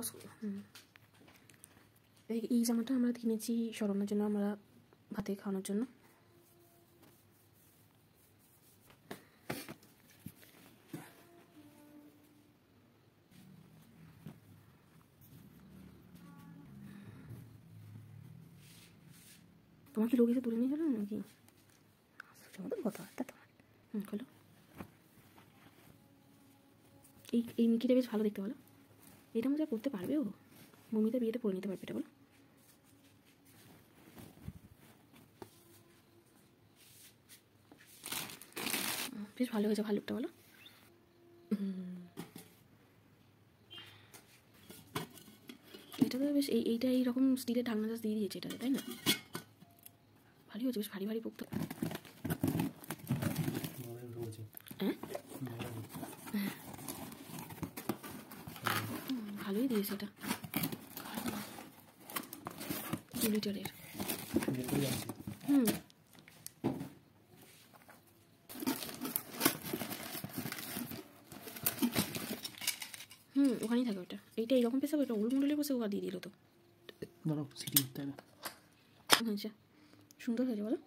Loss. এই জামাটা আমরা কিনেছি স্মরণের জন্য, আমরা ভাতে খাওয়ানোর জন্য। তোমার কি লোক এসে তুলে নিয়ে গেল নাকি? কথাবার্তা তোমার। খোলো। এই মিকিটা বেশ ভালো দেখতে, বলো? এটা মজা করতে পারবে ও? মমিতা বিয়েতে পরে নিতে পারবে এটা, বলো? বেশ ভালো হয়েছে, ভালো লুকটা, বলো? এটা তো বেশ এইটা এইরকম স্টিলের ঢাকনা দিয়ে দিয়েছে এটাতে, তাই না? ভালোই হয়েছে, বেশ ভারী ভারী পোক্ত। হ্যাঁ, ভালোই দিয়েছে এটা। 2 লিটারের। ওখানেই থাকে ওটা। এইটা এইরকম পেশা, ওটা উলমুললে বসে ওরা দিয়ে দিল তো। আচ্ছা, সুন্দর হয়েছে, বলো?